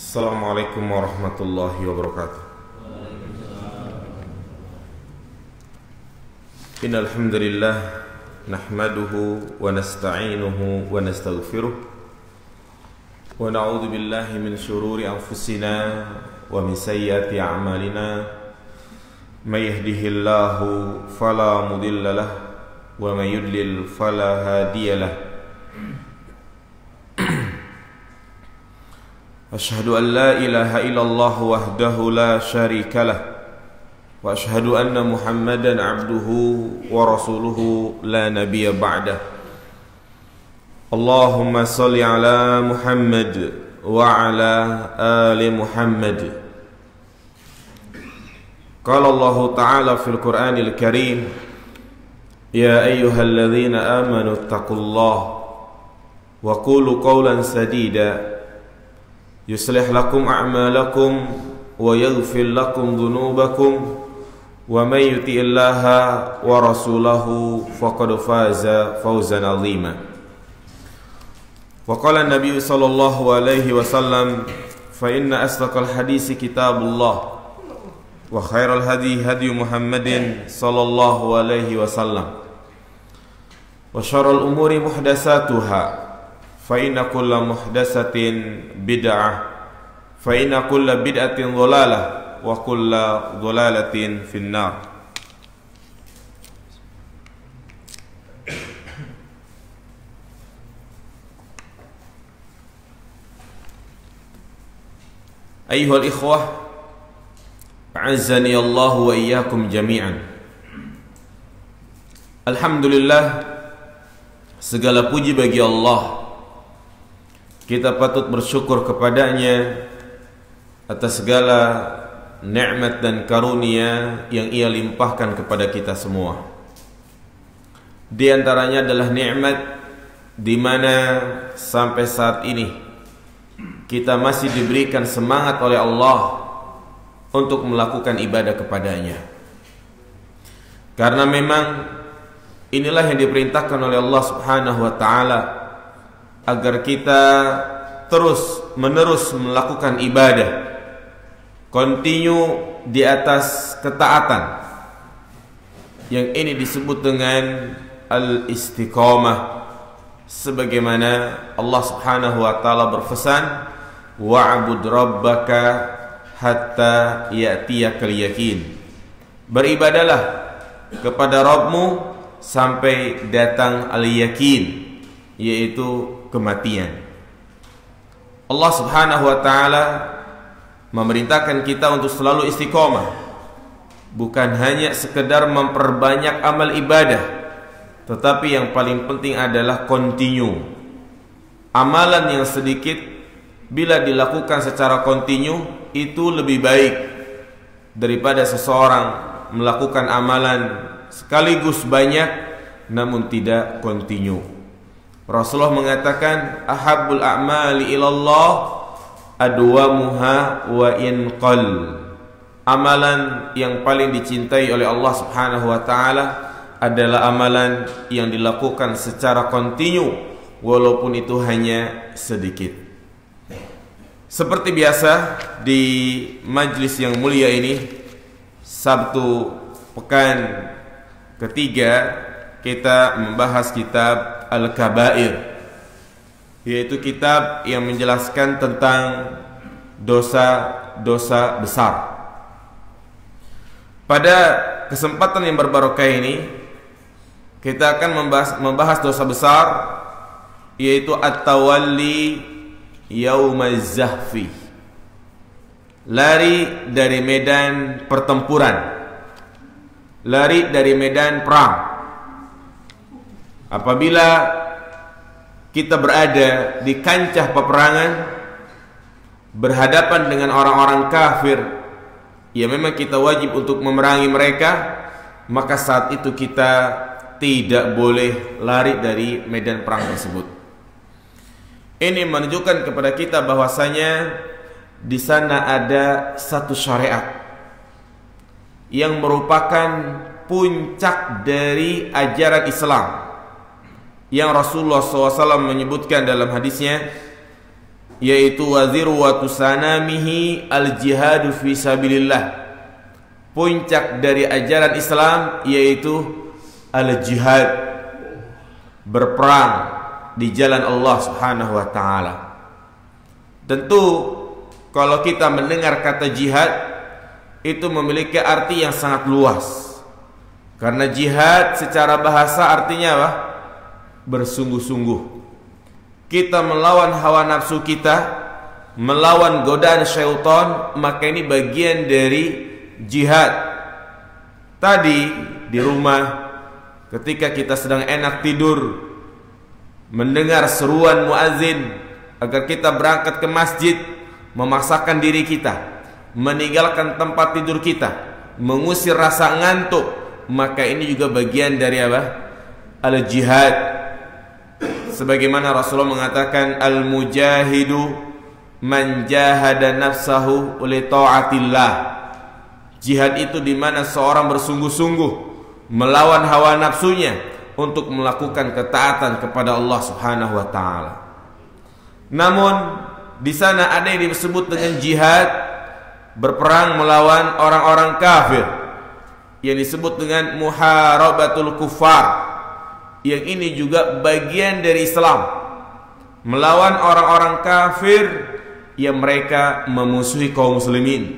Assalamualaikum warahmatullahi wabarakatuh. Innal hamdalillah nahmaduhu wa nasta'inuhu wa nastaghfiruh wa na'udzu billahi min shururi anfusina wa min sayyiati a'malina. May yahdihillahu fala mudilla lahu wa may yudlil fala hadiya lahu. Asyhadu an la ilaha illallah wahdahu la syarika lah wa asyhadu anna Muhammadan abduhu wa rasuluhu la nabiyya ba'dah. Allahumma salli ala Muhammad wa ala ali Muhammad. Qala Allah ta'ala fil Qur'anil Karim, ya ayyuhalladzina amanu taqullaha wa qulu qawlan sadida yuslih lakum a'malakum wa yaghfir lakum dhunubakum wa may yuti'illaha wa rasulahu faqad faza fawzan 'azima. Wa qala an-nabiy sallallahu alaihi wasallam, fa inna asdaqal hadisi kitabullah wa khairal hadi hadi Muhammadin sallallahu alaihi wasallam wa syarrul umuri muhdatsatuha fa inna kulla muhdatsatin bid'ah fa inna kulla bid'atin dhalalah wa kulla dhalalatin finnar. Ayyuhal ikhwah, a'azzani Allah wa iyyakum jami'an. Alhamdulillah, segala puji bagi Allah. Kita patut bersyukur kepadanya atas segala nikmat dan karunia yang Ia limpahkan kepada kita semua. Di antaranya adalah nikmat di mana sampai saat ini kita masih diberikan semangat oleh Allah untuk melakukan ibadah kepadanya. Karena memang inilah yang diperintahkan oleh Allah Subhanahu wa taala, agar kita terus-menerus melakukan ibadah, continue di atas ketaatan. Yang ini disebut dengan al-istiqamah, sebagaimana Allah Subhanahu wa taala berpesan, wa'bud rabbaka hatta ya'tiyakal yaqin. Beribadalah kepada Rabbmu sampai datang al-yaqin, yaitu kematian. Allah Subhanahu wa taala memerintahkan kita untuk selalu istiqomah, bukan hanya sekedar memperbanyak amal ibadah, tetapi yang paling penting adalah continue. Amalan yang sedikit bila dilakukan secara continue itu lebih baik daripada seseorang melakukan amalan sekaligus banyak namun tidak continue. Rasulullah mengatakan, ahabbul a'mali ilallah adwamuha wa in qal. Amalan yang paling dicintai oleh Allah Subhanahu wa taala adalah amalan yang dilakukan secara kontinu walaupun itu hanya sedikit. Seperti biasa di majlis yang mulia ini, Sabtu pekan ketiga kita membahas kitab Al-Kabair, yaitu kitab yang menjelaskan tentang dosa-dosa besar. Pada kesempatan yang berbarokah ini kita akan membahas dosa besar, yaitu at-tawalli yaumaz zahfi, lari dari medan pertempuran, lari dari medan perang. Apabila kita berada di kancah peperangan, berhadapan dengan orang-orang kafir, ya memang kita wajib untuk memerangi mereka, maka saat itu kita tidak boleh lari dari medan perang tersebut. Ini menunjukkan kepada kita bahwasanya di sana ada satu syariat yang merupakan puncak dari ajaran Islam, yang Rasulullah SAW menyebutkan dalam hadisnya, yaitu wazirwatu sanamihi al-jihadu fi sabilillah. Puncak dari ajaran Islam yaitu al-jihad, berperang di jalan Allah Subhanahu wa taala. Tentu kalau kita mendengar kata jihad itu memiliki arti yang sangat luas. Karena jihad secara bahasa artinya apa? Bersungguh-sungguh. Kita melawan hawa nafsu kita, melawan godaan syaitan, maka ini bagian dari jihad. Tadi di rumah ketika kita sedang enak tidur, mendengar seruan muazin agar kita berangkat ke masjid, memaksakan diri kita, meninggalkan tempat tidur kita, mengusir rasa ngantuk, maka ini juga bagian dari apa? Al-jihad. Sebagaimana Rasulullah mengatakan, al-mujahidu man jahada nafsahu li ta'atillah. Jihad itu di mana seorang bersungguh-sungguh melawan hawa nafsunya untuk melakukan ketaatan kepada Allah Subhanahu wa taala. Namun di sana ada yang disebut dengan jihad, berperang melawan orang-orang kafir, yang disebut dengan muharabatul kuffar. Yang ini juga bagian dari Islam, melawan orang-orang kafir yang mereka memusuhi kaum muslimin,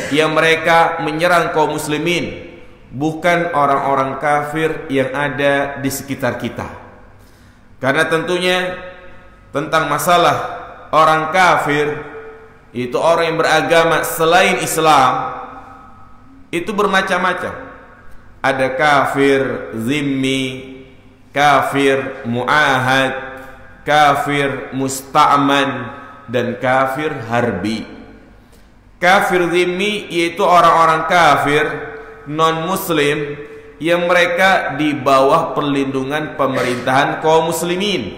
yang mereka menyerang kaum muslimin, bukan orang-orang kafir yang ada di sekitar kita. Karena tentunya tentang masalah orang kafir, itu orang yang beragama selain Islam, itu bermacam-macam. Ada kafir zimmi, kafir mu'ahad, kafir musta'man, dan kafir harbi. Kafir zimmi yaitu orang-orang kafir non muslim yang mereka di bawah perlindungan pemerintahan kaum muslimin,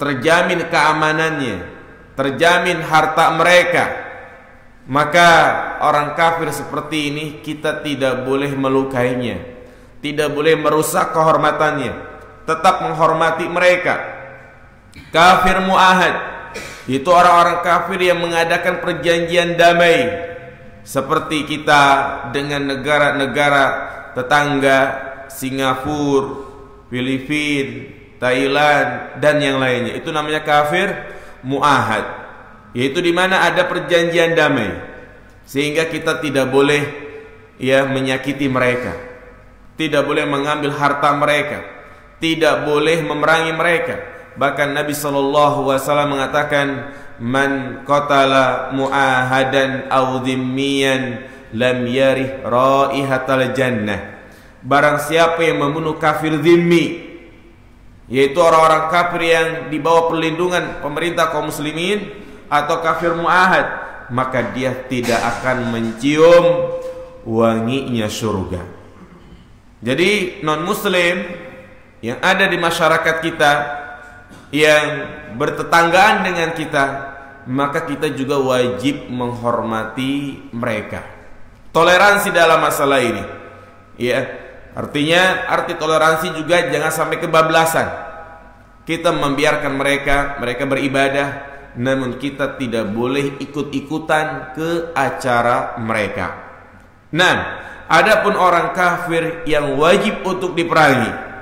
terjamin keamanannya, terjamin harta mereka. Maka orang kafir seperti ini kita tidak boleh melukainya, tidak boleh merusak kehormatannya, tetap menghormati mereka. Kafir mu'ahad itu orang-orang kafir yang mengadakan perjanjian damai, seperti kita dengan negara-negara tetangga, Singapura, Filipina, Thailand, dan yang lainnya. Itu namanya kafir mu'ahad, yaitu di mana ada perjanjian damai, sehingga kita tidak boleh menyakiti mereka, tidak boleh mengambil harta mereka, tidak boleh memerangi mereka. Bahkan Nabi SAW mengatakan, man qatala mu'ahadan aw dhimmiyan lam yarih raihatal jannah. Barang siapa yang membunuh kafir dhimmi, yaitu orang-orang kafir yang di bawah perlindungan pemerintah kaum muslimin, atau kafir mu'ahad, maka dia tidak akan mencium wanginya surga. Jadi non muslim yang ada di masyarakat kita, yang bertetanggaan dengan kita, maka kita juga wajib menghormati mereka. Toleransi dalam masalah ini, artinya arti toleransi juga jangan sampai kebablasan. Kita membiarkan mereka beribadah, namun kita tidak boleh ikut-ikutan ke acara mereka. Nah, adapun orang kafir yang wajib untuk diperangi,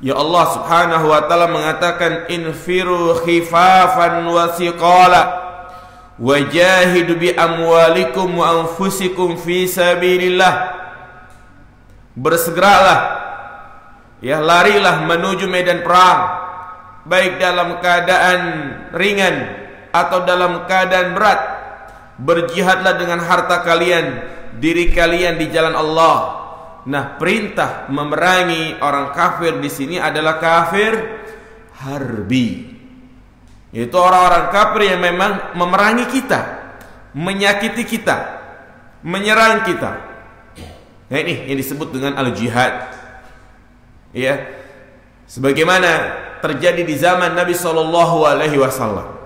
ya Allah Subhanahu wa ta'ala mengatakan, infiru khifafan wa siqala wajahidu bi amwalikum wa anfusikum fi sabilillah. Bersegeralah, larilah menuju medan perang, baik dalam keadaan ringan atau dalam keadaan berat. Berjihadlah dengan harta kalian, diri kalian di jalan Allah. Nah, perintah memerangi orang kafir di sini adalah kafir harbi, yaitu orang-orang kafir yang memang memerangi kita, menyakiti kita, menyerang kita. Nah, ini yang disebut dengan al-jihad. Sebagaimana terjadi di zaman Nabi SAW,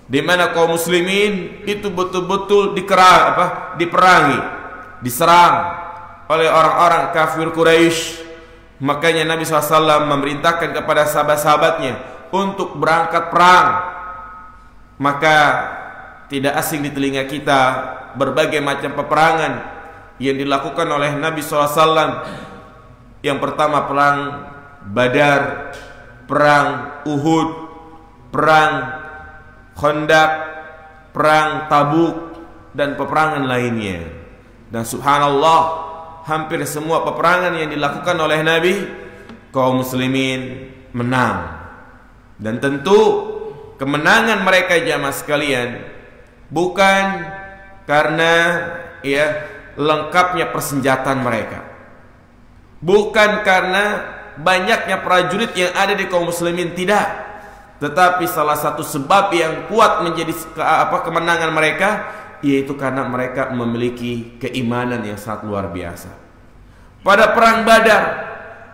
di mana kaum muslimin itu betul-betul diperangi, diserang oleh orang-orang kafir Quraisy. Makanya Nabi SAW memerintahkan kepada sahabat-sahabatnya untuk berangkat perang. Maka tidak asing di telinga kita berbagai macam peperangan yang dilakukan oleh Nabi SAW. Yang pertama perang Badar, perang Uhud, perang Khandaq, perang Tabuk, dan peperangan lainnya. Dan subhanallah, hampir semua peperangan yang dilakukan oleh Nabi, kaum muslimin menang. Dan tentu kemenangan mereka jamaah sekalian bukan karena lengkapnya persenjataan mereka, bukan karena banyaknya prajurit yang ada di kaum muslimin, tidak. Tetapi salah satu sebab yang kuat menjadi kemenangan mereka, yaitu karena mereka memiliki keimanan yang sangat luar biasa. Pada perang Badar,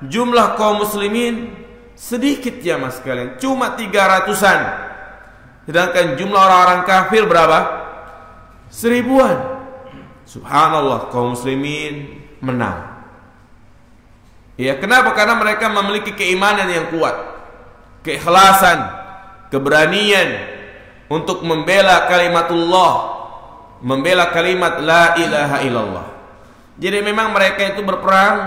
jumlah kaum muslimin sedikit jamaah sekalian, cuma 300-an. Sedangkan jumlah orang-orang kafir berapa? 1000-an. Subhanallah, kaum muslimin menang. Ya, kenapa? Karena mereka memiliki keimanan yang kuat, keikhlasan, keberanian untuk membela kalimatullah, membela kalimat la ilaha illallah. Jadi memang mereka itu berperang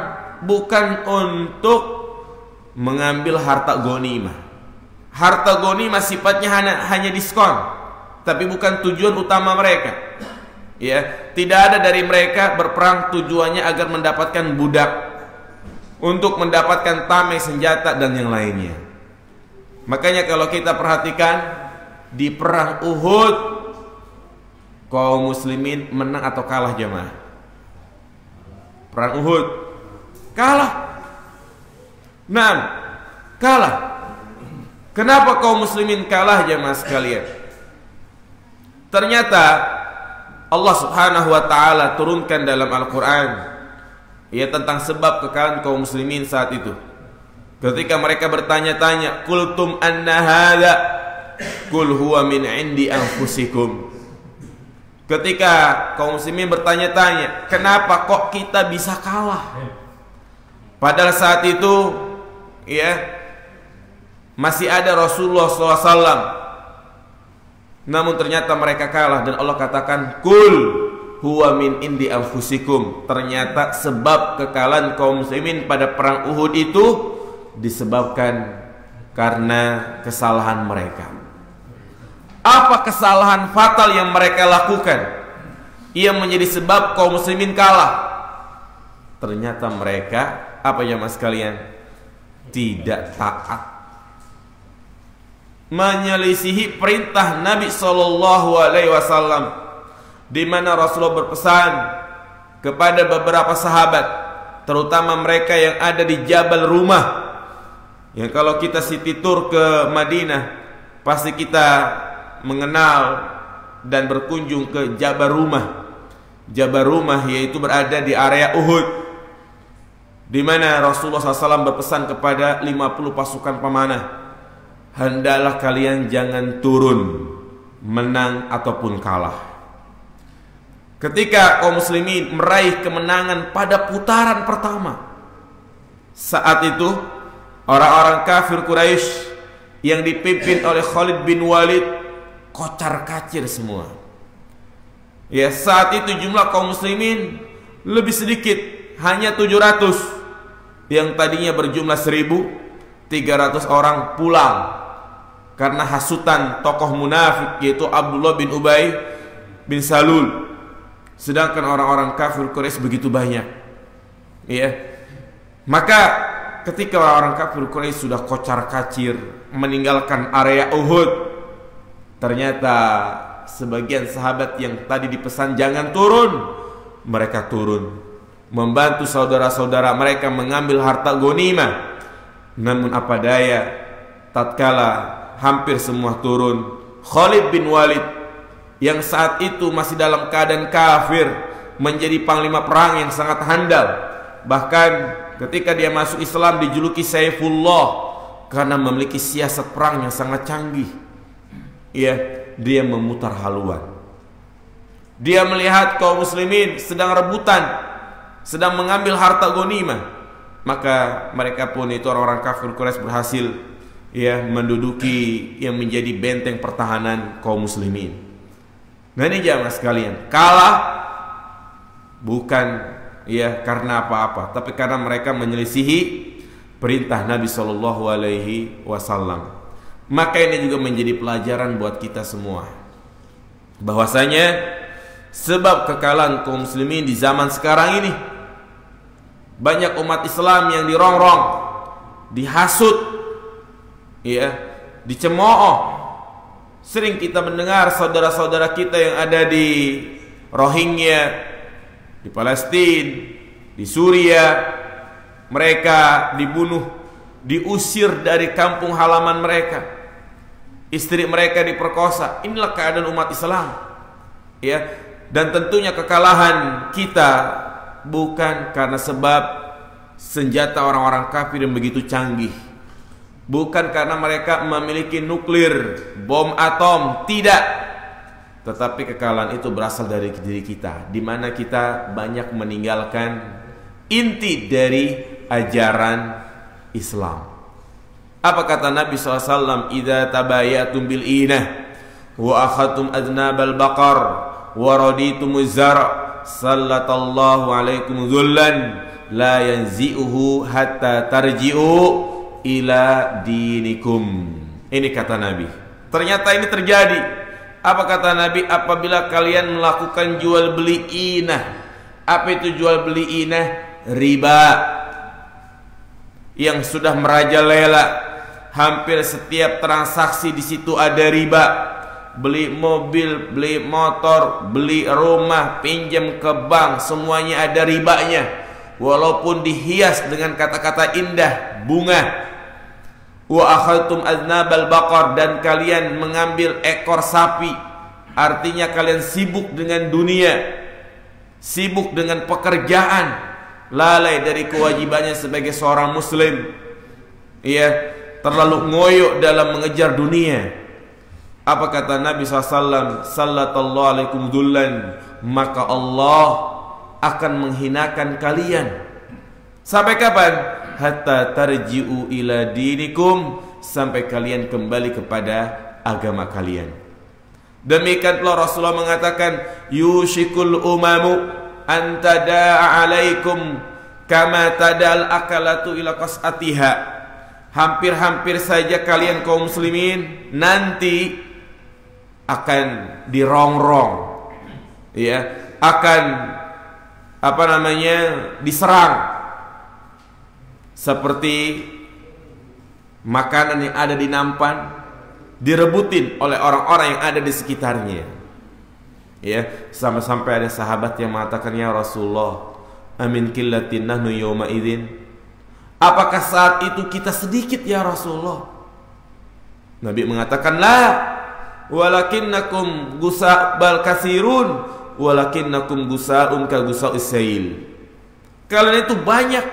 bukan untuk mengambil harta ghanimah. Harta ghanimah sifatnya hanya diskon, tapi bukan tujuan utama mereka. Ya, tidak ada dari mereka berperang tujuannya agar mendapatkan budak, untuk mendapatkan tameng senjata dan yang lainnya. Makanya kalau kita perhatikan di perang Uhud, kaum muslimin menang atau kalah jemaah? Perang Uhud kalah. Nah, kalah. Kenapa kaum muslimin kalah jemaah sekalian? Ternyata Allah Subhanahu wa taala turunkan dalam Al-Qur'an tentang sebab kekalahan kaum muslimin saat itu. Ketika mereka bertanya-tanya, "Qultum anna hadza qul huwa min indi anfusikum." Ketika kaum muslimin bertanya-tanya, kenapa kok kita bisa kalah? Padahal saat itu masih ada Rasulullah SAW. Namun ternyata mereka kalah, dan Allah katakan, "Qul huwa min indi anfusikum." Ternyata sebab kekalahan kaum muslimin pada perang Uhud itu disebabkan karena kesalahan mereka. Apa kesalahan fatal yang mereka lakukan yang menjadi sebab kaum muslimin kalah? Ternyata mereka, apa ya mas kalian? Tidak taat, menyelisihi perintah Nabi SAW, di mana Rasulullah berpesan kepada beberapa sahabat, terutama mereka yang ada di Jabal Rumah. Yang kalau kita city tour ke Madinah, pasti kita mengenal dan berkunjung ke Jabal Rumah. Jabal Rumah yaitu berada di area Uhud, di mana Rasulullah SAW berpesan kepada 50 pasukan pemanah, hendaklah kalian jangan turun, menang ataupun kalah. Ketika kaum muslimin meraih kemenangan pada putaran pertama, saat itu orang-orang kafir Quraisy yang dipimpin oleh Khalid bin Walid kocar-kacir semua. Ya, saat itu jumlah kaum muslimin lebih sedikit, hanya 700. Yang tadinya berjumlah 1.300 orang pulang karena hasutan tokoh munafik yaitu Abdullah bin Ubay bin Salul. Sedangkan orang-orang kafir Quraisy begitu banyak. Ya. Maka ketika orang-orang kafir Quraisy sudah kocar-kacir meninggalkan area Uhud, ternyata sebagian sahabat yang tadi dipesan jangan turun, mereka turun, membantu saudara-saudara mereka mengambil harta ghanimah. Namun apa daya, tatkala hampir semua turun, Khalid bin Walid yang saat itu masih dalam keadaan kafir menjadi panglima perang yang sangat handal. Bahkan ketika dia masuk Islam dijuluki Saifullah karena memiliki siasat perang yang sangat canggih. Dia memutar haluan. Dia melihat kaum muslimin sedang rebutan, sedang mengambil harta ghanimah. Maka mereka pun itu orang-orang kafir Quraisy berhasil menduduki yang menjadi benteng pertahanan kaum muslimin. Nah ini jamaah sekalian, kalah bukan karena apa-apa, tapi karena mereka menyelisihi perintah Nabi Shallallahu Alaihi Wasallam. Maka ini juga menjadi pelajaran buat kita semua, bahwasanya sebab kekalahan kaum muslimin di zaman sekarang ini, banyak umat Islam yang dirongrong, dihasut, dicemooh. Sering kita mendengar saudara-saudara kita yang ada di Rohingya, di Palestina, di Suriah, mereka dibunuh, diusir dari kampung halaman mereka, istri mereka diperkosa. Inilah keadaan umat Islam, dan tentunya kekalahan kita bukan karena sebab senjata orang-orang kafir yang begitu canggih, bukan karena mereka memiliki nuklir, bom atom, tidak. Tetapi kekalahan itu berasal dari diri kita, di mana kita banyak meninggalkan inti dari ajaran Islam. Apa kata Nabi SAW? Idza tabayatum bil inah wa akhadtum adnabal baqar wa raditumuz zar' sallallahu alaikum dhullan la yanzi'uhu hatta tarji'u ila dinikum. Ini kata Nabi. Ternyata ini terjadi. Apa kata Nabi? Apabila kalian melakukan jual beli inah. Apa itu jual beli inah? Riba yang sudah merajalela. Hampir setiap transaksi di situ ada riba. Beli mobil, beli motor, beli rumah, pinjam ke bank, semuanya ada ribanya. Walaupun dihias dengan kata-kata indah, bunga. Wa akhadtum aznabal baqar, dan kalian mengambil ekor sapi. Artinya kalian sibuk dengan dunia, sibuk dengan pekerjaan, lalai dari kewajibannya sebagai seorang muslim. Terlalu ngoyo dalam mengejar dunia. Apa kata Nabi SAW? Sallallahu alaikum dhullan, maka Allah akan menghinakan kalian. Sampai kapan? Hatta tarji'u ila dinikum, sampai kalian kembali kepada agama kalian. Demikian pula Rasulullah mengatakan, yushikul umamu an tada'a alaikum kama tada'al akalatu ila qas'atiha. Hampir-hampir saja kalian kaum muslimin nanti akan dirongrong, akan diserang seperti makanan yang ada di nampan direbutin oleh orang-orang yang ada di sekitarnya. Sampai ada sahabat yang mengatakan, ya Rasulullah, amin qillatin nahnu yawma idzin. Apakah saat itu kita sedikit ya Rasulullah? Nabi mengatakan, la, walakinnakum gusa bal kasirun, walakinnakum gusaun ka gusa'is sail. Kalian itu banyak,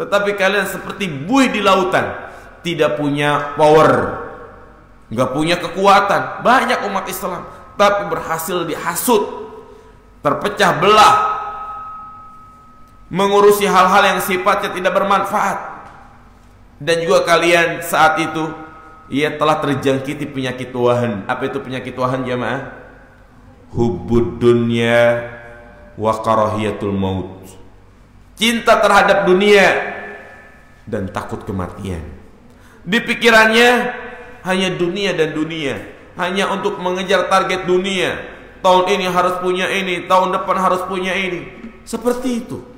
tetapi kalian seperti buih di lautan, tidak punya power, nggak punya kekuatan. Banyak umat Islam, tapi berhasil dihasut, terpecah belah, mengurusi hal-hal yang sifatnya tidak bermanfaat. Dan juga kalian saat itu telah terjangkiti penyakit wahan. Apa itu penyakit wahan jamaah? Hubbud dunya wa karahiyatul maut. Cinta terhadap dunia dan takut kematian. Di pikirannya hanya dunia dan dunia, hanya untuk mengejar target dunia. Tahun ini harus punya ini, tahun depan harus punya ini. Seperti itu.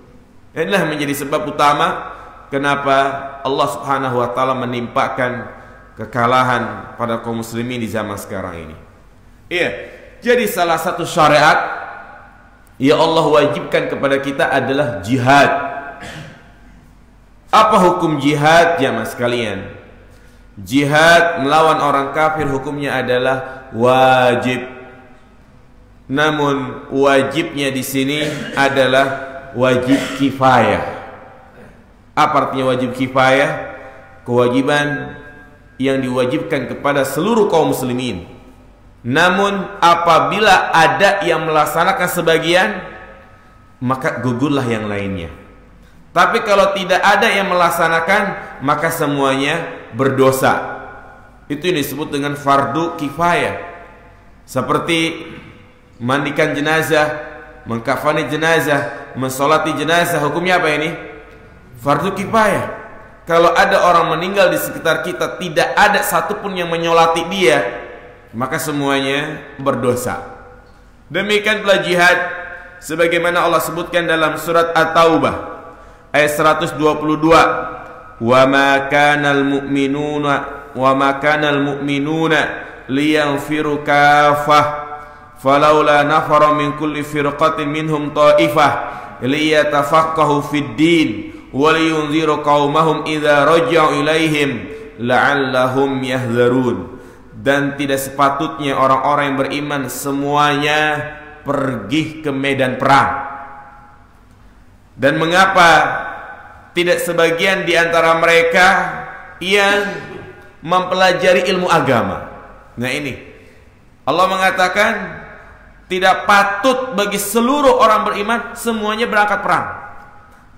Inilah menjadi sebab utama kenapa Allah Subhanahu wa taala menimpakan kekalahan pada kaum muslimin di zaman sekarang ini. Jadi salah satu syariat yang Allah wajibkan kepada kita adalah jihad. Apa hukum jihad jamaah sekalian? Jihad melawan orang kafir hukumnya adalah wajib. Namun wajibnya di sini adalah wajib kifayah. Apa artinya wajib kifayah? Kewajiban yang diwajibkan kepada seluruh kaum muslimin. Namun apabila ada yang melaksanakan sebagian, maka gugurlah yang lainnya. Tapi kalau tidak ada yang melaksanakan, maka semuanya berdosa. Itu yang disebut dengan fardu kifayah. Seperti mandikan jenazah, mengkafani jenazah, mensolati jenazah, hukumnya apa ini? Fardu kifayah. Kalau ada orang meninggal di sekitar kita, tidak ada satupun yang menyolati dia, maka semuanya berdosa. Demikian pula jihad, sebagaimana Allah sebutkan dalam surat At-Taubah ayat 122, wa ma kanal mu'minuna liyanfiru kafah falaula nafara min kulli firqatin minhum ta'ifah liyatafaqahu fid din wa liyunziru qaumahum idza raja'u ilaihim la'allahum yahzarun. Dan tidak sepatutnya orang-orang yang beriman semuanya pergi ke medan perang. Dan mengapa tidak sebagian di antara mereka yang mempelajari ilmu agama? Nah ini Allah mengatakan tidak patut bagi seluruh orang beriman semuanya berangkat perang,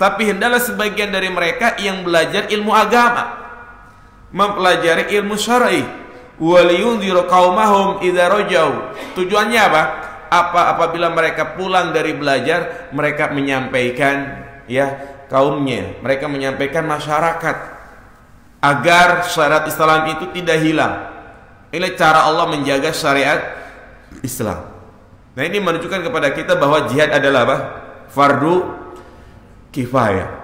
tapi hendaklah sebagian dari mereka yang belajar ilmu agama, mempelajari ilmu syar'i. Waliyunziru qaumahum idza rajau. Tujuannya apa? Apabila mereka pulang dari belajar, mereka menyampaikan kaumnya, mereka menyampaikan masyarakat agar syariat Islam itu tidak hilang. Ini cara Allah menjaga syariat Islam. Nah, ini menunjukkan kepada kita bahwa jihad adalah apa? Fardu kifayah.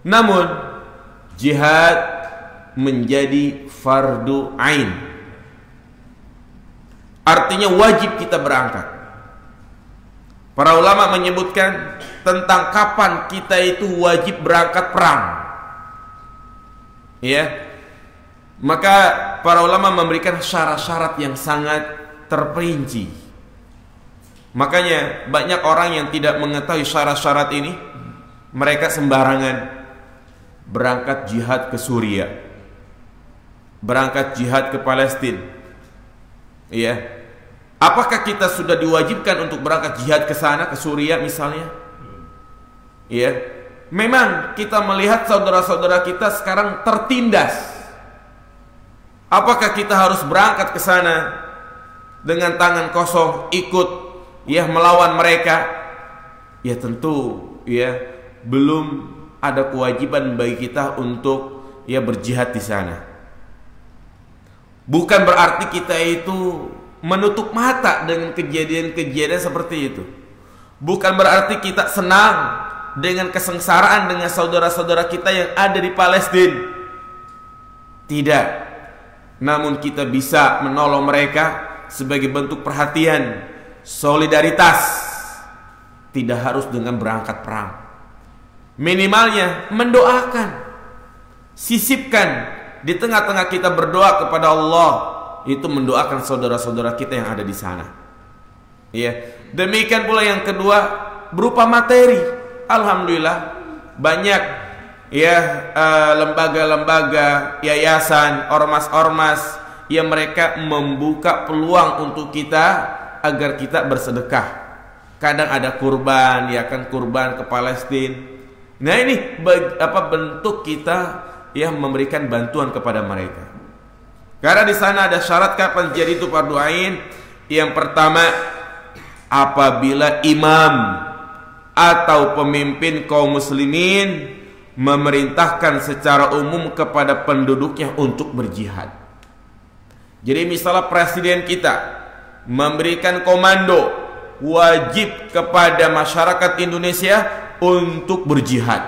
Namun jihad menjadi fardu ain, artinya wajib kita berangkat. Para ulama menyebutkan tentang kapan kita itu wajib berangkat perang. Maka para ulama memberikan syarat-syarat yang sangat terperinci. Makanya banyak orang yang tidak mengetahui syarat-syarat ini, mereka sembarangan berangkat jihad ke Suriah, berangkat jihad ke Palestina. Apakah kita sudah diwajibkan untuk berangkat jihad ke sana, ke Suriah misalnya? Memang kita melihat saudara-saudara kita sekarang tertindas. Apakah kita harus berangkat ke sana dengan tangan kosong ikut melawan mereka? Ya tentu belum ada kewajiban bagi kita untuk berjihad di sana. Bukan berarti kita itu menutup mata dengan kejadian-kejadian seperti itu. Bukan berarti kita senang dengan kesengsaraan dengan saudara-saudara kita yang ada di Palestina. Tidak. Namun kita bisa menolong mereka sebagai bentuk perhatian, solidaritas. Tidak harus dengan berangkat perang. Minimalnya mendoakan, sisipkan di tengah-tengah kita berdoa kepada Allah, itu mendoakan saudara-saudara kita yang ada di sana. Demikian pula yang kedua berupa materi. Alhamdulillah banyak lembaga-lembaga, yayasan, ormas-ormas yang mereka membuka peluang untuk kita agar kita bersedekah. Kadang ada kurban, kurban ke Palestina. Nah ini bentuk kita memberikan bantuan kepada mereka. Karena di sana ada syarat kapan jadi itu fardu ain. Yang pertama, apabila imam atau pemimpin kaum muslimin memerintahkan secara umum kepada penduduknya untuk berjihad. Jadi misalnya presiden kita memberikan komando wajib kepada masyarakat Indonesia untuk berjihad.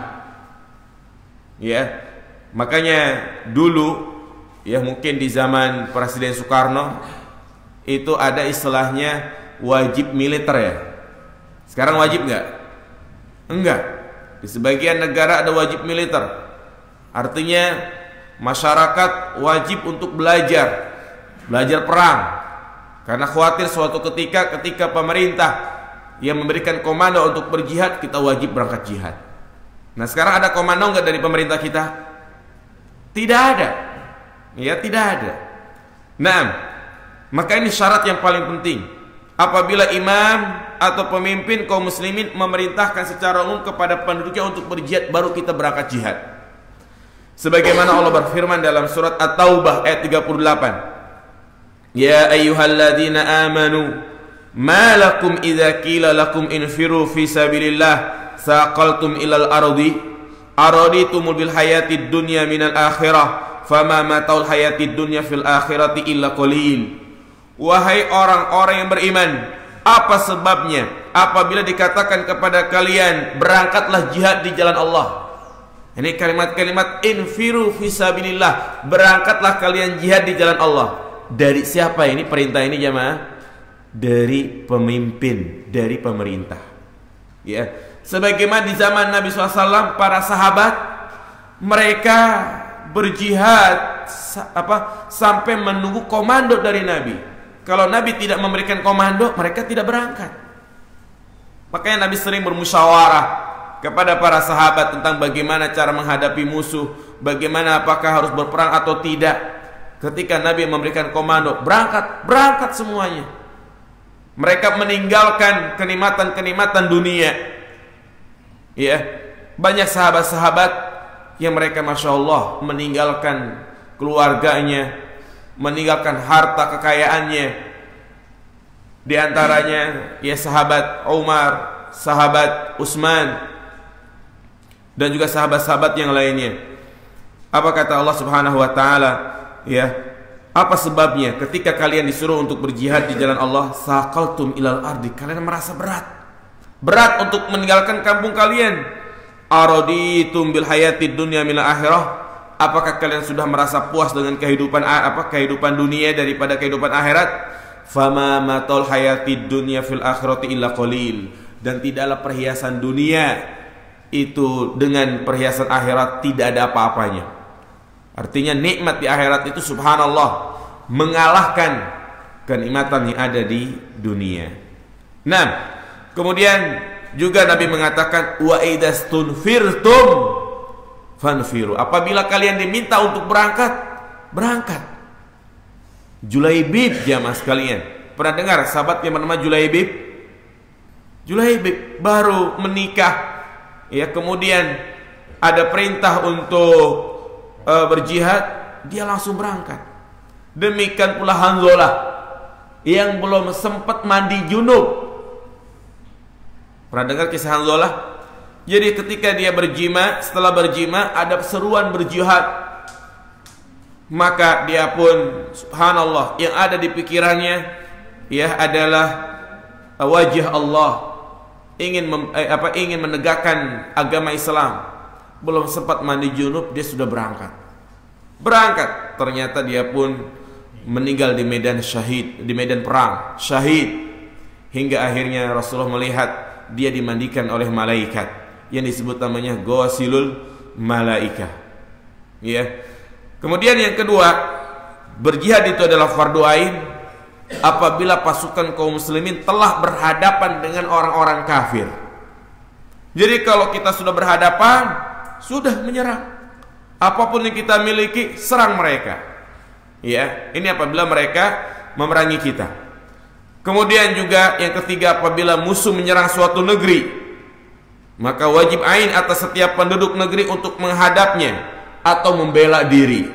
Makanya dulu mungkin di zaman Presiden Soekarno itu ada istilahnya wajib militer. Sekarang wajib nggak? Enggak. Di sebagian negara ada wajib militer. Artinya masyarakat wajib untuk belajar perang. Karena khawatir suatu ketika pemerintah yang memberikan komando untuk berjihad, kita wajib berangkat jihad. Nah sekarang ada komando nggak dari pemerintah kita? Tidak ada. Tidak ada. Nah, maka ini syarat yang paling penting. Apabila imam atau pemimpin kaum muslimin memerintahkan secara umum kepada penduduknya untuk berjihad, baru kita berangkat jihad. Sebagaimana Allah berfirman dalam surat At-Taubah ayat 38. Ya ayyuhalladzina amanu ma lakum idza qila lakum infiru fi sabilillah saqaltum ilal ardi araditumul bil hayatid dunya minal akhirah fama mataul hayatid dunya fil akhirati illa qalil. Wahai orang-orang yang beriman, apa sebabnya apabila dikatakan kepada kalian berangkatlah jihad di jalan Allah? Ini kalimat-kalimat infiru fisabilillah, berangkatlah kalian jihad di jalan Allah. Dari siapa ini perintah ini jamaah? Dari pemimpin, dari pemerintah. Ya, sebagaimana di zaman Nabi SAW, para sahabat mereka berjihad sampai menunggu komando dari Nabi. Kalau Nabi tidak memberikan komando, mereka tidak berangkat. Makanya Nabi sering bermusyawarah kepada para sahabat tentang bagaimana cara menghadapi musuh, bagaimana apakah harus berperang atau tidak. Ketika Nabi memberikan komando, berangkat semuanya. Mereka meninggalkan kenikmatan-kenikmatan dunia. Ya, banyak sahabat-sahabat yang mereka masya Allah meninggalkan keluarganya, meninggalkan harta kekayaannya. Di antaranya ya sahabat Umar, sahabat Utsman, dan juga sahabat-sahabat yang lainnya. Apa kata Allah Subhanahu wa taala? Ya, apa sebabnya ketika kalian disuruh untuk berjihad di jalan Allah, saqaltum ilal ardi, kalian merasa berat untuk meninggalkan kampung kalian. Araditum bil hayatid dunya minal akhirah, apakah kalian sudah merasa puas dengan kehidupan dunia daripada kehidupan akhirat? Fama matal hayatid dunya fil akhirati illa qalil, dan tidaklah perhiasan dunia itu dengan perhiasan akhirat tidak ada apa-apanya. Artinya nikmat di akhirat itu subhanallah mengalahkan kenikmatan yang ada di dunia. Nah, kemudian juga Nabi mengatakan wa idastunfirtum fanfiru, apabila kalian diminta untuk berangkat. Julaibib jamaah sekalian, pernah dengar sahabat yang bernama Julaibib? Julaibib baru menikah. Ya, kemudian ada perintah untuk berjihad, dia langsung berangkat. Demikian pula Hanzalah yang belum sempat mandi junub. Pernah dengar kisah Hanzalah? Jadi ketika dia berjima, setelah berjima ada seruan berjihad, maka dia pun subhanallah yang ada di pikirannya ya adalah wajah Allah, ingin menegakkan agama Islam. Belum sempat mandi junub dia sudah berangkat. Ternyata dia pun meninggal di medan perang, syahid. Hingga akhirnya Rasulullah melihat dia dimandikan oleh malaikat yang disebut namanya ghasilul malaikah. Ya. Kemudian yang kedua, berjihad itu adalah fardu ain apabila pasukan kaum muslimin telah berhadapan dengan orang-orang kafir. Jadi kalau kita sudah berhadapan, sudah menyerang, apapun yang kita miliki serang mereka. Ya, ini apabila mereka memerangi kita. Kemudian juga yang ketiga, apabila musuh menyerang suatu negeri, maka wajib ain atas setiap penduduk negeri untuk menghadapnya atau membela diri.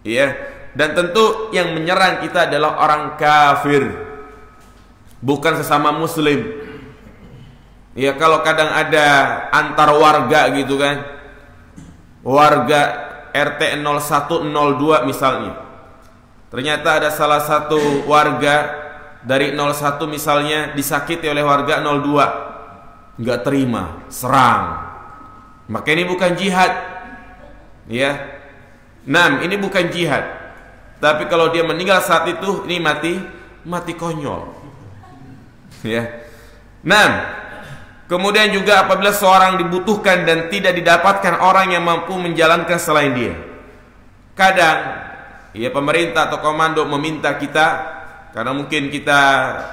Ya, dan tentu yang menyerang kita adalah orang kafir, bukan sesama muslim. Ya, kalau kadang ada antar warga gitu kan, warga RT 0102 misalnya, ternyata ada salah satu warga dari 01 misalnya disakiti oleh warga 02, nggak terima, serang, maka ini bukan jihad. Ya, ini bukan jihad. Tapi kalau dia meninggal saat itu, ini mati konyol. Ya, kemudian juga apabila seorang dibutuhkan dan tidak didapatkan orang yang mampu menjalankan selain dia. Kadang ya pemerintah atau komando meminta kita, karena mungkin kita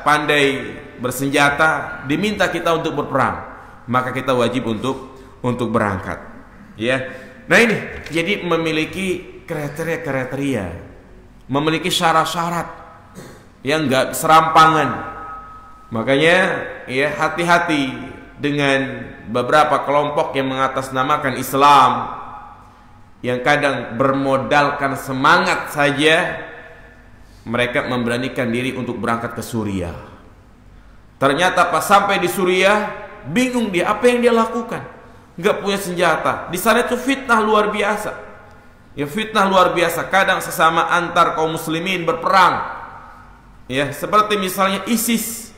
pandai bersenjata, diminta kita untuk berperang, maka kita wajib untuk berangkat. Ya. Nah ini, jadi memiliki kriteria, memiliki syarat-syarat yang enggak serampangan. Makanya ya hati-hati dengan beberapa kelompok yang mengatasnamakan Islam, yang kadang bermodalkan semangat saja mereka memberanikan diri untuk berangkat ke Suriah. Ternyata pas sampai di Suriah, bingung dia apa yang dia lakukan. Nggak punya senjata. Di sana itu fitnah luar biasa. Ya, fitnah luar biasa. Kadang sesama antar kaum muslimin berperang. Ya, seperti misalnya ISIS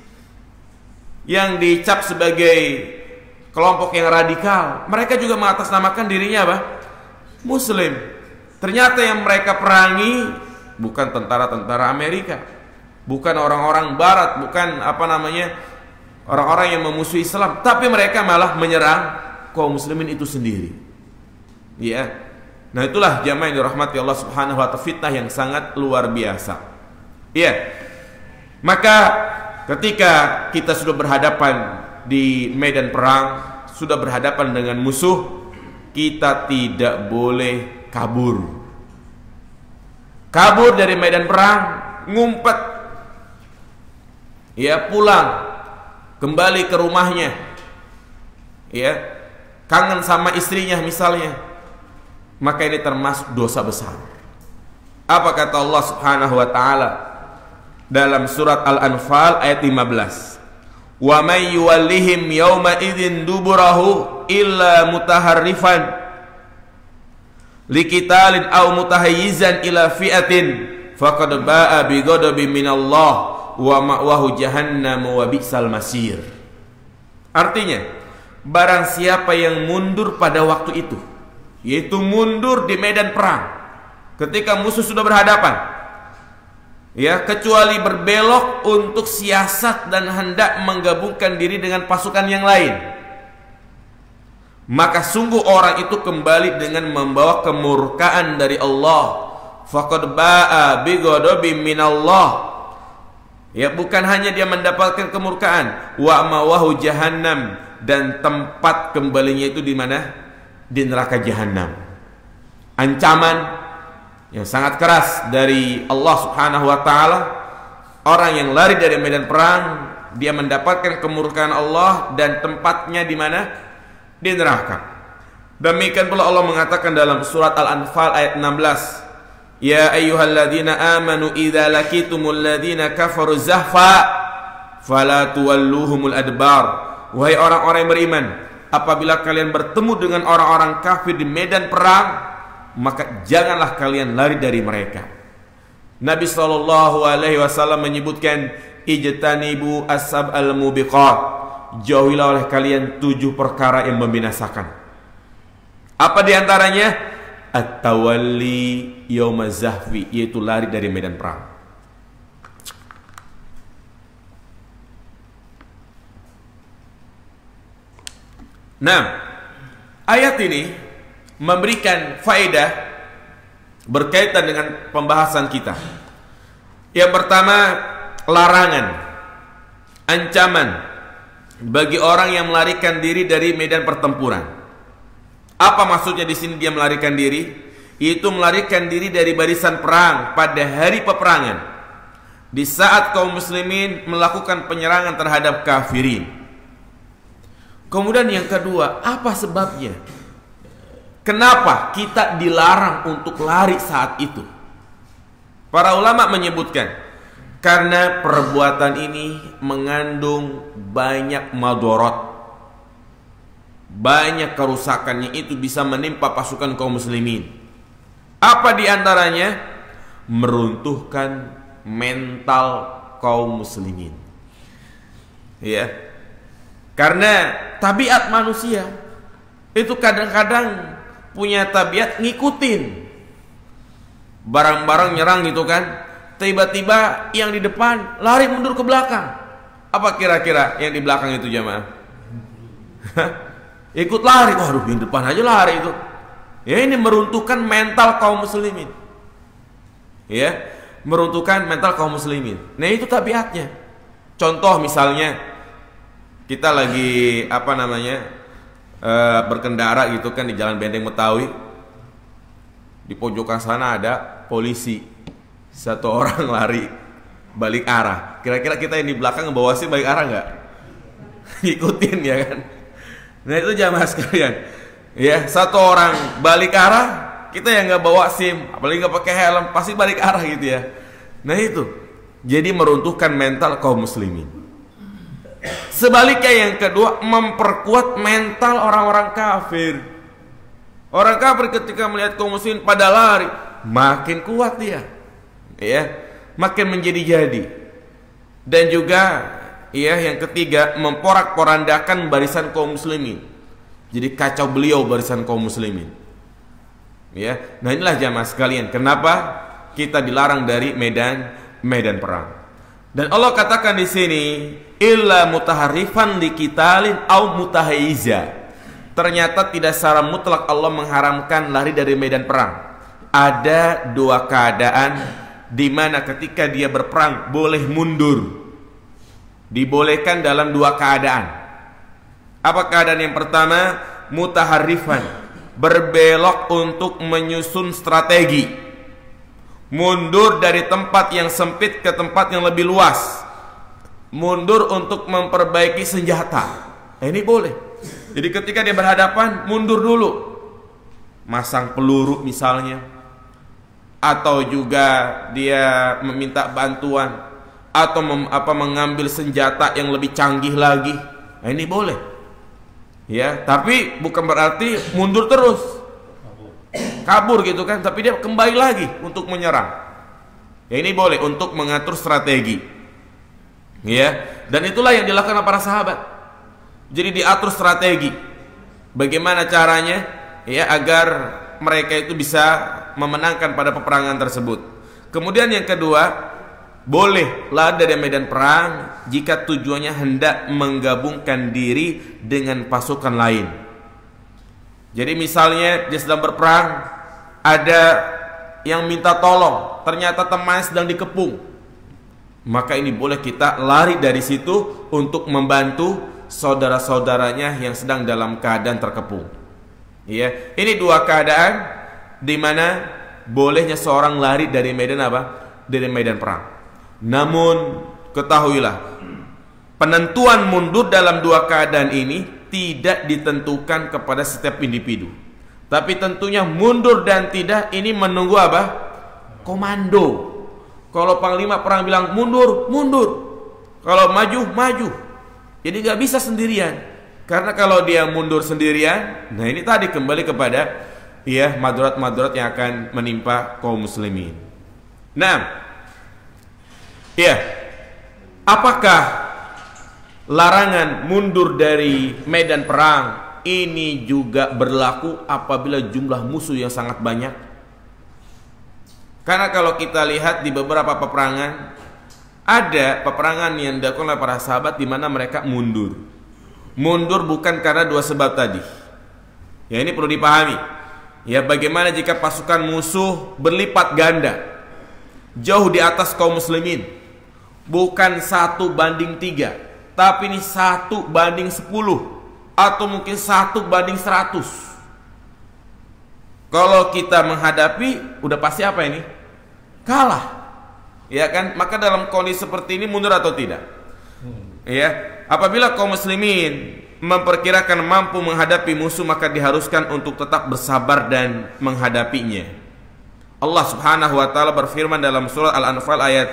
yang dicap sebagai kelompok yang radikal. Mereka juga mengatasnamakan dirinya apa? Muslim. Ternyata yang mereka perangi bukan tentara-tentara Amerika, bukan orang-orang Barat, bukan orang-orang yang memusuhi Islam, tapi mereka malah menyerang kaum muslimin itu sendiri. Ya. Nah, itulah jamaah yang dirahmati Allah Subhanahu wa taala, fitnah yang sangat luar biasa. Ya. Maka ketika kita sudah berhadapan di medan perang, sudah berhadapan dengan musuh, kita tidak boleh kabur. Kabur dari medan perang, ngumpet. Ya, pulang, kembali ke rumahnya. Ya, kangen sama istrinya misalnya. Maka ini termasuk dosa besar. Apa kata Allah Subhanahu wa taala dalam surat Al-Anfal ayat 15? Wa may yuwallihim yawma idzin duburahu illa mutaharrifan liqitalin aw mutahayyizan ila fi'atin faqad ba'a bi ghadabin minallah wa ma'wahu jahannam wa bi'sal masir. Artinya, barang siapa yang mundur pada waktu itu, yaitu mundur di medan perang ketika musuh sudah berhadapan, ya, kecuali berbelok untuk siasat dan hendak menggabungkan diri dengan pasukan yang lain, maka sungguh orang itu kembali dengan membawa kemurkaan dari Allah. Faqad ba'a bi ghadabin minallah. Ya, bukan hanya dia mendapatkan kemurkaan, wa mawahu jahannam, dan tempat kembalinya itu di mana? Di neraka jahanam. Ancaman yang sangat keras dari Allah Subhanahu wa taala. Orang yang lari dari medan perang, dia mendapatkan kemurkaan Allah dan tempatnya di mana? Di neraka. Demikian pula Allah mengatakan dalam surat Al-Anfal ayat 16, ya ayyuhalladzina amanu idza laqitumul ladzina kafaru zahfa fala tuwalluhumul adbar. Wahai orang-orang yang beriman, apabila kalian bertemu dengan orang-orang kafir di medan perang, maka janganlah kalian lari dari mereka. Nabi SAW menyebutkan, ijtanibu as-sab'al mubiqat, jauhilah oleh kalian 7 perkara yang membinasakan. Apa diantaranya? At-tawalli yawma zahfi, yaitu lari dari medan perang. Nah, ayat ini memberikan faedah berkaitan dengan pembahasan kita. Yang pertama, larangan, ancaman bagi orang yang melarikan diri dari medan pertempuran. Apa maksudnya di sini dia melarikan diri? Yaitu melarikan diri dari barisan perang pada hari peperangan, di saat kaum muslimin melakukan penyerangan terhadap kafirin. Kemudian yang kedua, apa sebabnya? Kenapa kita dilarang untuk lari saat itu? Para ulama menyebutkan, karena perbuatan ini mengandung banyak madorot, banyak kerusakannya itu bisa menimpa pasukan kaum muslimin. Apa diantaranya? Meruntuhkan mental kaum muslimin. Ya, karena tabiat manusia itu kadang-kadang punya tabiat ngikutin barang-barang nyerang gitu kan. Tiba-tiba yang di depan lari mundur ke belakang. Apa kira-kira yang di belakang itu jamaah? Ikut lari. Waduh, yang depan aja lari itu. Ya, ini meruntuhkan mental kaum muslimin. Ya, meruntuhkan mental kaum muslimin. Nah, itu tabiatnya. Contoh misalnya kita lagi berkendara gitu kan di Jalan Benteng Betawi. Di pojokan sana ada polisi. Satu orang lari balik arah. Kira-kira kita yang di belakang ngebawasin balik arah nggak? Ngikutin ya kan? Nah, itu jamaah sekalian. Ya, satu orang balik arah, kita yang nggak bawa SIM, apalagi nggak pakai helm, pasti balik arah gitu ya. Nah itu, jadi meruntuhkan mental kaum muslimin. Sebaliknya yang kedua, memperkuat mental orang-orang kafir. Orang kafir ketika melihat kaum muslimin pada lari, makin kuat dia, ya, makin menjadi-jadi. Dan juga, ya, yang ketiga, memporak-porandakan barisan kaum muslimin. Jadi kacau beliau barisan kaum muslimin. Ya, nah inilah jamaah sekalian, kenapa kita dilarang dari medan perang. Dan Allah katakan di sini, illa mutaharrifan liqitalin au mutahayyiza. Ternyata tidak secara mutlak Allah mengharamkan lari dari medan perang. Ada dua keadaan di mana ketika dia berperang boleh mundur. Dibolehkan dalam dua keadaan. Apa keadaan yang pertama? Mutaharrifan, berbelok untuk menyusun strategi. Mundur dari tempat yang sempit ke tempat yang lebih luas. Mundur untuk memperbaiki senjata. Nah, ini boleh. Jadi ketika dia berhadapan, mundur dulu. Masang peluru misalnya. Atau juga dia meminta bantuan. Atau mengambil senjata yang lebih canggih lagi. Nah, ini boleh. Ya, tapi bukan berarti mundur terus. Kabur gitu kan, tapi dia kembali lagi untuk menyerang. Ya, ini boleh untuk mengatur strategi. Ya, dan itulah yang dilakukan para sahabat. Jadi diatur strategi. Bagaimana caranya ya agar mereka itu bisa memenangkan pada peperangan tersebut. Kemudian yang kedua, boleh lari dari medan perang jika tujuannya hendak menggabungkan diri dengan pasukan lain. Jadi misalnya dia sedang berperang, ada yang minta tolong, ternyata temannya sedang dikepung, maka ini boleh kita lari dari situ untuk membantu saudara-saudaranya yang sedang dalam keadaan terkepung. Ya, ini dua keadaan di mana bolehnya seorang lari dari medan apa? Dari medan perang. Namun ketahuilah, penentuan mundur dalam dua keadaan ini tidak ditentukan kepada setiap individu. Tapi tentunya mundur dan tidak ini menunggu apa? Komando. Kalau panglima perang bilang mundur, mundur. Kalau maju, maju. Jadi gak bisa sendirian. Karena kalau dia mundur sendirian, nah ini tadi kembali kepada ya madharat-madharat yang akan menimpa kaum muslimin. Nah, ya, apakah larangan mundur dari medan perang ini juga berlaku apabila jumlah musuh yang sangat banyak? Karena kalau kita lihat di beberapa peperangan, ada peperangan yang dilakukan oleh para sahabat di mana mereka mundur. Mundur bukan karena dua sebab tadi. Ya, ini perlu dipahami. Ya, bagaimana jika pasukan musuh berlipat ganda, jauh di atas kaum muslimin, bukan 1:3, tapi ini 1:10, atau mungkin 1:100. Kalau kita menghadapi, udah pasti apa ini? Kalah, ya kan? Maka dalam kondisi seperti ini mundur atau tidak? Ya, apabila kaum muslimin memperkirakan mampu menghadapi musuh, maka diharuskan untuk tetap bersabar dan menghadapinya. Allah Subhanahu wa taala berfirman dalam surat Al-Anfal ayat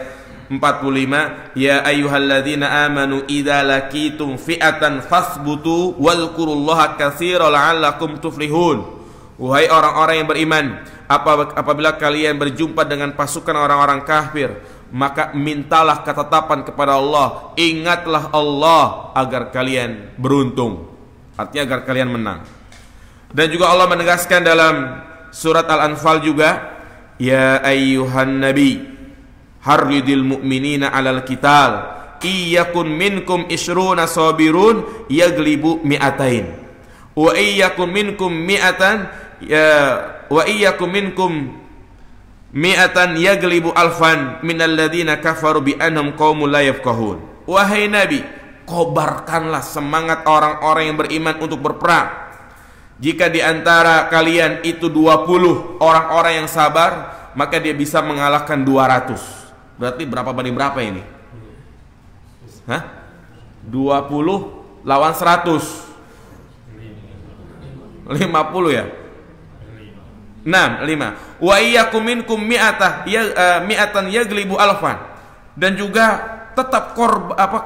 45, ya ayyuhalladzina amanu idza laqitum fi'atan fasbutu wadhkurullaha katsiran la'allakum tuflihun. Wahai orang-orang yang beriman, apabila kalian berjumpa dengan pasukan orang-orang kafir, maka mintalah ketetapan kepada Allah, ingatlah Allah agar kalian beruntung. Artinya agar kalian menang. Dan juga Allah menegaskan dalam surat Al-Anfal juga, ya ayyuhan nabi harridil mu'minina 'alal qital iyakun minkum ishruna sabirun yaglibu mi'atain wa iyakun minkum mi'atan wa iyyakum minkum mi'atan yaglibu alfan minal ladzina kafaru bi annahum qaumul la yafqahun. Wahai Nabi, kobarkanlah semangat orang-orang yang beriman untuk berperang. Jika di antara kalian itu 20 orang-orang yang sabar, maka dia bisa mengalahkan 200. Berarti berapa banding berapa ini? Hah? 20 lawan 100. 50 ya? 5. Wa iyyakum minkum mi'atan yaglibu alfan. Dan juga tetap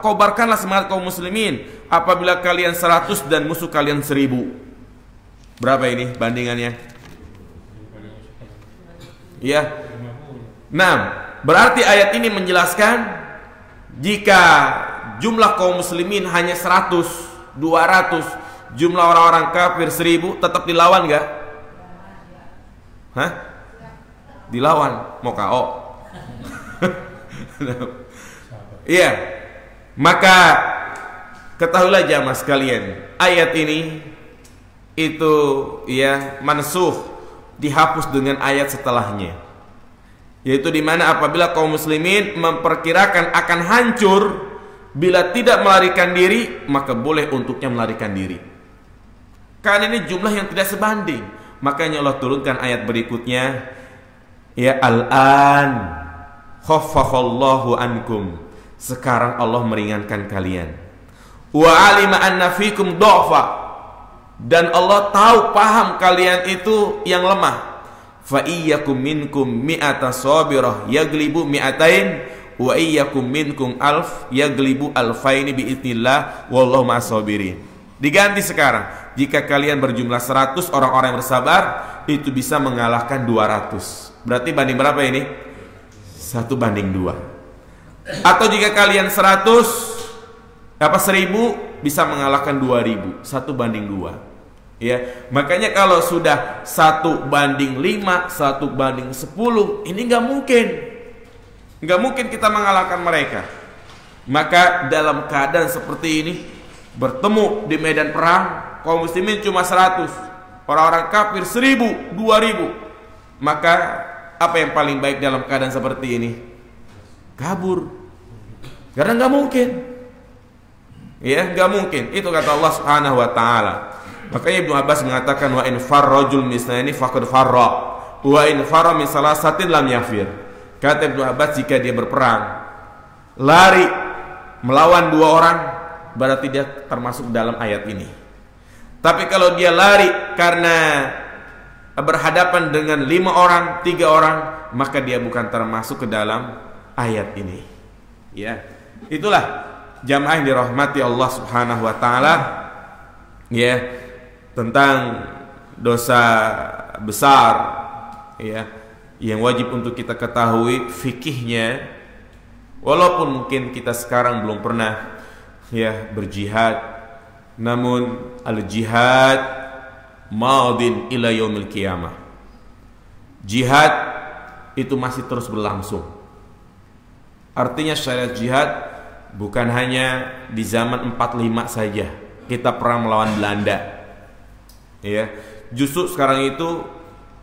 kobarkanlah semangat kaum muslimin apabila kalian 100 dan musuh kalian 1000. Berapa ini bandingannya? Ya. 6. Berarti ayat ini menjelaskan jika jumlah kaum muslimin hanya 100, 200, jumlah orang-orang kafir 1000, tetap dilawan gak? Hah? Dilawan, mau KO. Iya. Maka ketahuilah jamaah sekalian, ayat ini itu ya mansukh, dihapus dengan ayat setelahnya, yaitu di mana apabila kaum muslimin memperkirakan akan hancur bila tidak melarikan diri, maka boleh untuknya melarikan diri. Karena ini jumlah yang tidak sebanding. Makanya Allah turunkan ayat berikutnya, ya al-an khaffafallahu ankum. Sekarang Allah meringankan kalian. Wa alima anna fikum dha'fa. Dan Allah tahu, paham kalian itu yang lemah. Fa iyyakum minkum mi'ata sabirah yaglibu mi'atain wa iyyakum minkum alf yaglibu alfaini biidznillah wallahu ma'as-sabirin. Diganti sekarang, jika kalian berjumlah 100 orang-orang yang bersabar, itu bisa mengalahkan 200. Berarti banding berapa ini? 1 banding 2. Atau jika kalian 1000 bisa mengalahkan 2000, 1 banding 2. Ya, makanya kalau sudah 1 banding 5, 1 banding 10, ini nggak mungkin kita mengalahkan mereka. Maka dalam keadaan seperti ini, bertemu di medan perang, kaum muslimin cuma 100, orang-orang kafir 1000, 2000, maka apa yang paling baik dalam keadaan seperti ini? Kabur. Karena nggak mungkin. Ya, nggak mungkin. Itu kata Allah Subhanahu wa taala. Makanya Ibnu Abbas mengatakan, wa in farrajul mislani faqad farra wa in farra min salasatin lam yafir. Kata Ibnu Abbas, jika dia berperang lari melawan 2 orang, berarti dia termasuk dalam ayat ini. Tapi kalau dia lari karena berhadapan dengan 5 orang, 3 orang, maka dia bukan termasuk ke dalam ayat ini. Ya, itulah jamaah yang dirahmati Allah Subhanahu wa taala. Ya, tentang dosa besar, ya, yang wajib untuk kita ketahui fikihnya. Walaupun mungkin kita sekarang belum pernah ya berjihad, namun al-jihad madin ila yaumil qiyamah. Jihad itu masih terus berlangsung. Artinya syariat jihad bukan hanya di zaman 45 saja kita perang melawan Belanda. Ya, justru sekarang itu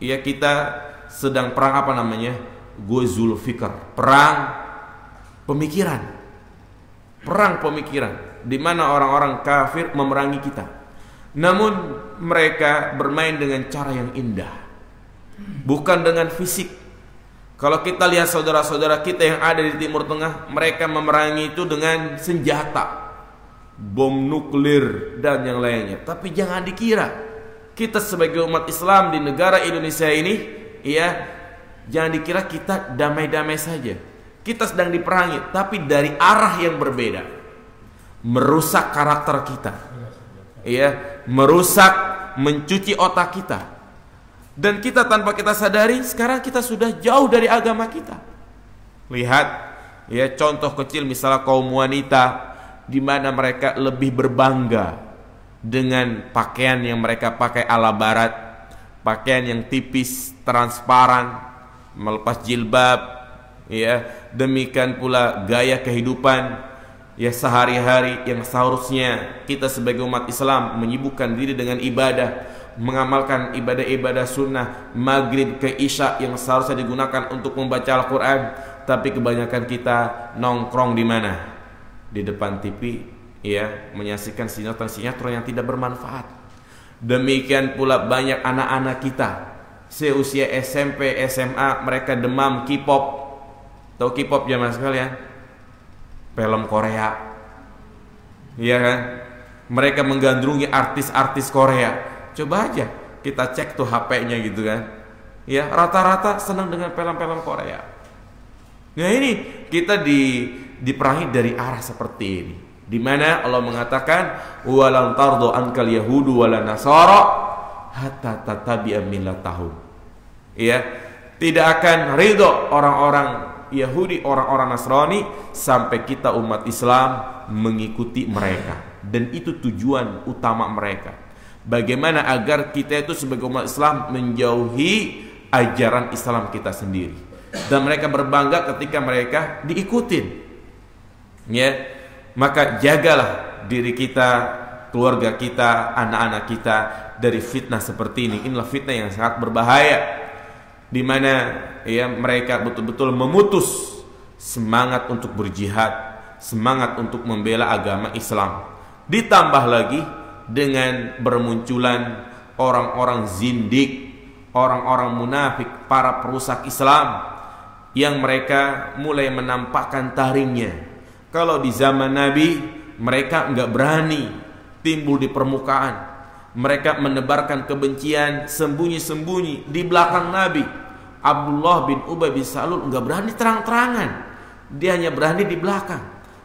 ya kita sedang perang apa namanya? Ghazul fikr, perang pemikiran. Perang pemikiran di mana orang-orang kafir memerangi kita. Namun mereka bermain dengan cara yang indah, bukan dengan fisik. Kalau kita lihat saudara-saudara kita yang ada di Timur Tengah, mereka memerangi itu dengan senjata, bom nuklir dan yang lainnya. Tapi jangan dikira kita sebagai umat Islam di negara Indonesia ini, ya, jangan dikira kita damai-damai saja. Kita sedang diperangi, tapi dari arah yang berbeda, merusak karakter kita, ya, merusak, mencuci otak kita, dan kita tanpa kita sadari sekarang kita sudah jauh dari agama kita. Lihat, ya, contoh kecil misalnya kaum wanita, di mana mereka lebih berbangga dengan pakaian yang mereka pakai ala barat, pakaian yang tipis, transparan, melepas jilbab. Ya, demikian pula gaya kehidupan ya sehari-hari yang seharusnya kita sebagai umat Islam menyibukkan diri dengan ibadah, mengamalkan ibadah-ibadah sunnah maghrib ke isya yang seharusnya digunakan untuk membaca Al-Quran. Tapi kebanyakan kita nongkrong di mana? Di depan TV, ya, menyaksikan sinetron-sinetron yang tidak bermanfaat. Demikian pula banyak anak-anak kita seusia SMP, SMA, mereka demam K-pop. Tahu K-pop jamaah sekalian? Film Korea, iya kan? Mereka menggandrungi artis-artis Korea. Coba aja kita cek tuh HP-nya gitu kan. Ya, rata-rata senang dengan film-film Korea. Nah ini kita diperangi dari arah seperti ini, di mana Allah mengatakan walan tardo ankal yahudu wala nasara hatta tattabi'a millatahum. Ya, tidak akan ridho orang-orang Yahudi, orang-orang Nasrani sampai kita umat Islam mengikuti mereka. Dan itu tujuan utama mereka. Bagaimana agar kita itu sebagai umat Islam menjauhi ajaran Islam kita sendiri, dan mereka berbangga ketika mereka diikutin. Ya, maka jagalah diri kita, keluarga kita, anak-anak kita dari fitnah seperti ini. Inilah fitnah yang sangat berbahaya, di mana ya mereka betul-betul memutus semangat untuk berjihad, semangat untuk membela agama Islam. Ditambah lagi dengan bermunculan orang-orang zindik, orang-orang munafik, para perusak Islam yang mereka mulai menampakkan taringnya. Kalau di zaman Nabi mereka enggak berani timbul di permukaan, mereka menebarkan kebencian sembunyi-sembunyi di belakang Nabi. Abdullah bin Ubay bin Salul enggak berani terang-terangan, dia hanya berani di belakang.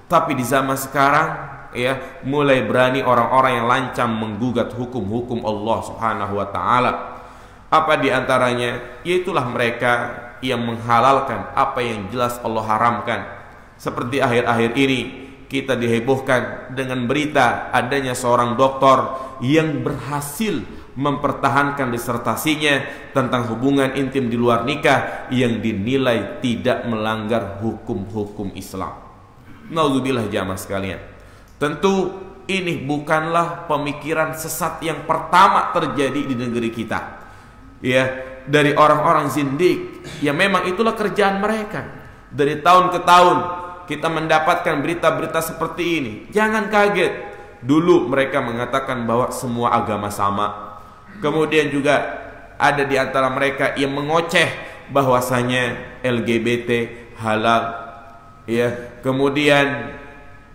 Tapi di zaman sekarang ya mulai berani orang-orang yang lancang menggugat hukum-hukum Allah Subhanahu wa taala. Apa di antaranya? Yaitulah mereka yang menghalalkan apa yang jelas Allah haramkan. Seperti akhir-akhir ini kita dihebohkan dengan berita adanya seorang doktor yang berhasil mempertahankan disertasinya tentang hubungan intim di luar nikah yang dinilai tidak melanggar hukum-hukum Islam. Nauzubillah jamaah sekalian. Tentu ini bukanlah pemikiran sesat yang pertama terjadi di negeri kita. Ya, dari orang-orang zindik, ya memang itulah kerjaan mereka. Dari tahun ke tahun kita mendapatkan berita-berita seperti ini. Jangan kaget. Dulu mereka mengatakan bahwa semua agama sama. Kemudian juga ada di antara mereka yang mengoceh bahwasanya LGBT halal. Ya, kemudian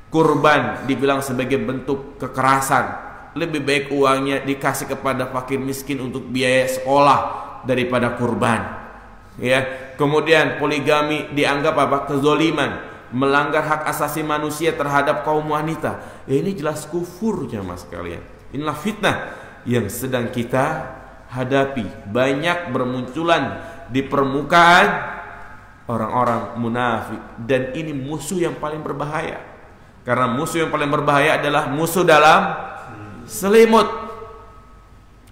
kurban dibilang sebagai bentuk kekerasan. Lebih baik uangnya dikasih kepada fakir miskin untuk biaya sekolah daripada kurban. Ya, kemudian poligami dianggap apa? Kezoliman, melanggar hak asasi manusia terhadap kaum wanita. Ya, ini jelas kufur jamaah sekalian. Inilah fitnah yang sedang kita hadapi. Banyak bermunculan di permukaan orang-orang munafik, dan ini musuh yang paling berbahaya. Karena musuh yang paling berbahaya adalah musuh dalam selimut.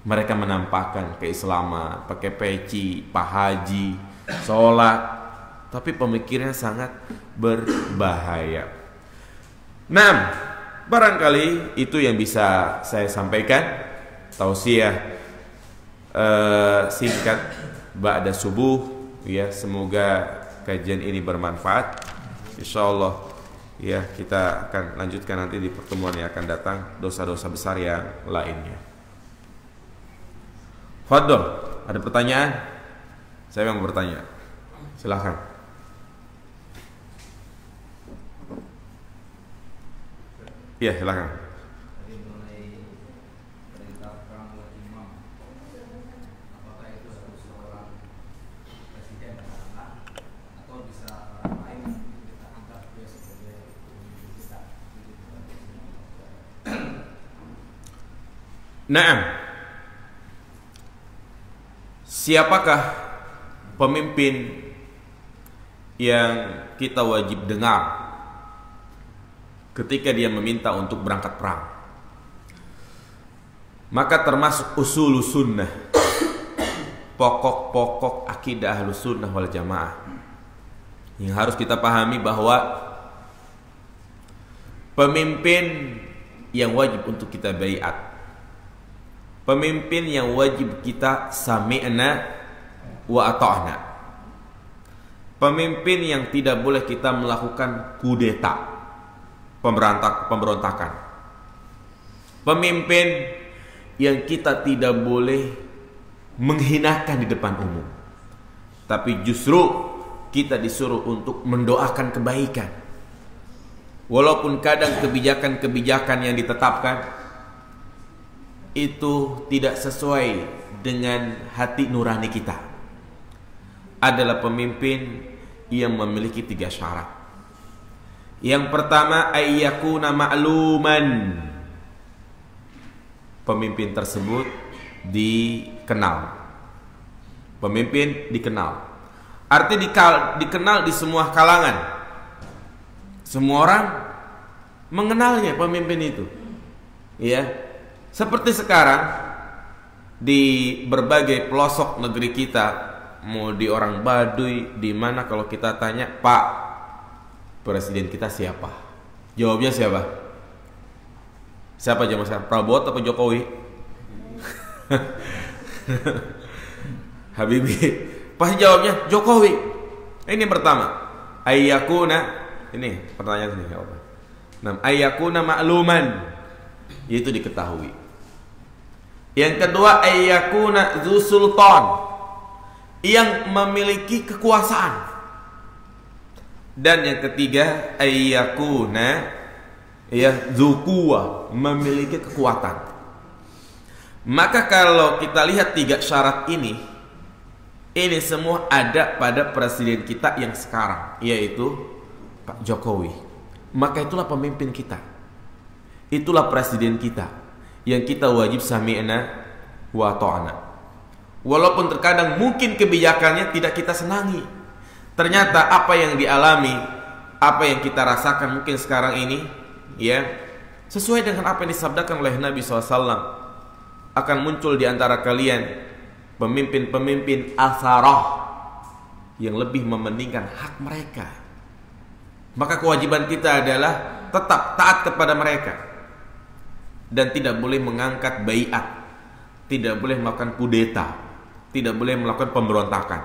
Mereka menampakkan keislaman, pakai peci, pahaji, sholat, tapi pemikirannya sangat berbahaya. Nah, barangkali itu yang bisa saya sampaikan. Tausiah singkat ba'da subuh, ya, semoga kajian ini bermanfaat. Insyaallah ya, kita akan lanjutkan nanti di pertemuan yang akan datang dosa-dosa besar yang lainnya. Fadhol, ada pertanyaan? Saya yang bertanya. Silakan. Iya, silakan. Naam. Siapakah pemimpin yang kita wajib dengar ketika dia meminta untuk berangkat perang? Maka termasuk usul sunnah, pokok-pokok akidah Ahlus Sunnah wal Jamaah, yang harus kita pahami bahwa pemimpin yang wajib untuk kita baiat, pemimpin yang wajib kita sami'na wa ata'na, pemimpin yang tidak boleh kita melakukan kudeta, pemberontakan, pemimpin yang kita tidak boleh menghinakan di depan umum, tapi justru kita disuruh untuk mendoakan kebaikan. Walaupun kadang kebijakan-kebijakan yang ditetapkan itu tidak sesuai dengan hati nurani kita, adalah pemimpin yang memiliki 3 syarat. Yang pertama, ayyakuna ma'luman. Pemimpin tersebut dikenal. Pemimpin dikenal. Artinya dikenal di semua kalangan. Semua orang mengenalnya pemimpin itu. Ya. Seperti sekarang di berbagai pelosok negeri kita, mau di orang Baduy, di mana kalau kita tanya, "Pak, presiden kita siapa?" Jawabnya siapa? Siapa jawab sekarang? Prabowo atau Jokowi? Habibi. Pasti jawabnya Jokowi. Ini yang pertama. Ayyakuna, ini pertanyaan sini, apa? Ayyakuna ma'luman, yaitu diketahui. Yang kedua, ayyakuna dzu sultan, yang memiliki kekuasaan. Dan yang ketiga, ayyakuna dzu quwwah, memiliki kekuatan. Maka kalau kita lihat 3 syarat ini semua ada pada presiden kita yang sekarang, yaitu Pak Jokowi. Maka itulah pemimpin kita, itulah presiden kita, yang kita wajib sami'na wa ta'na. Walaupun terkadang mungkin kebijakannya tidak kita senangi, ternyata apa yang dialami, apa yang kita rasakan mungkin sekarang ini, ya, sesuai dengan apa yang disabdakan oleh Nabi SAW. Akan muncul di antara kalian pemimpin-pemimpin asarah yang lebih mementingkan hak mereka. Maka kewajiban kita adalah tetap taat kepada mereka dan tidak boleh mengangkat baiat, tidak boleh melakukan kudeta, tidak boleh melakukan pemberontakan.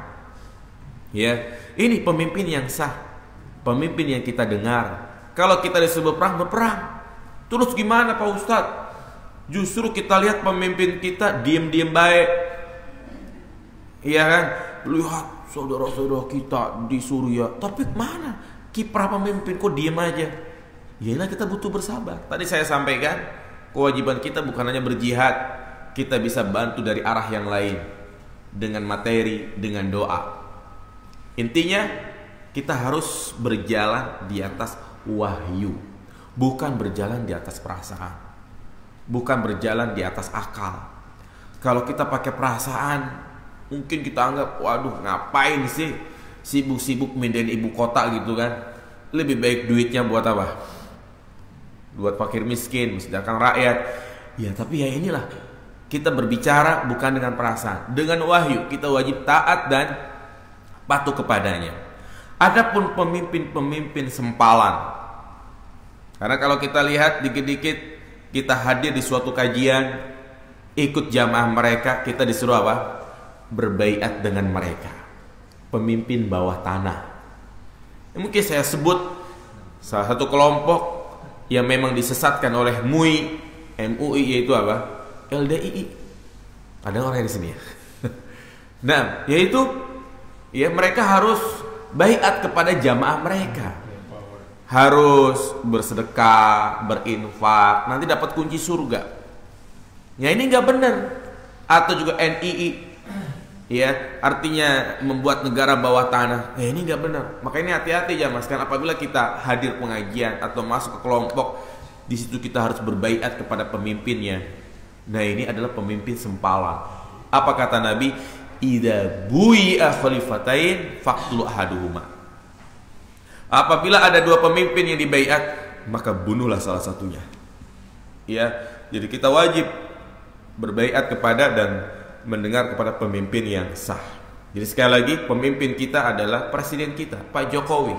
Ya, ini pemimpin yang sah, pemimpin yang kita dengar. Kalau kita disuruh perang, berperang. Terus gimana Pak Ustadz? Justru kita lihat pemimpin kita diam-diam baik. Iya kan? Lihat saudara-saudara kita di Suriah, tapi mana kiprah pemimpin kok diam aja? Yalah, kita butuh bersabar. Tadi saya sampaikan, kewajiban kita bukan hanya berjihad, kita bisa bantu dari arah yang lain dengan materi, dengan doa. Intinya kita harus berjalan di atas wahyu, bukan berjalan di atas perasaan, bukan berjalan di atas akal. Kalau kita pakai perasaan, mungkin kita anggap, waduh, ngapain sih sibuk-sibuk mindahin ibu kota gitu kan. Lebih baik duitnya buat apa? Buat fakir miskin, sedangkan rakyat. Ya tapi ya inilah, kita berbicara bukan dengan perasaan, dengan wahyu. Kita wajib taat dan patuh kepadanya. Adapun pemimpin-pemimpin sempalan, karena kalau kita lihat dikit-dikit kita hadir di suatu kajian, ikut jamaah mereka, kita disuruh apa? Berbaiat dengan mereka. Pemimpin bawah tanah. Mungkin saya sebut salah satu kelompok yang memang disesatkan oleh MUI, yaitu apa? LDII. Ada orang di sini ya. Nah, yaitu ya mereka harus baiat kepada jamaah mereka. Harus bersedekah, berinfak, nanti dapat kunci surga. Ya ini nggak benar. Atau juga NII, ya artinya membuat negara bawah tanah. Ya ini nggak benar. Makanya hati-hati ya mas, kan apabila kita hadir pengajian atau masuk ke kelompok, di situ kita harus berbaiat kepada pemimpinnya. Nah ini adalah pemimpin sempalan. Apa kata Nabi? Idza bui'a khalifatain faqtulu ahaduhuma. Apabila ada 2 pemimpin yang dibaiat, maka bunuhlah salah satunya. Ya, jadi kita wajib berbaiat kepada dan mendengar kepada pemimpin yang sah. Jadi sekali lagi, pemimpin kita adalah presiden kita, Pak Jokowi.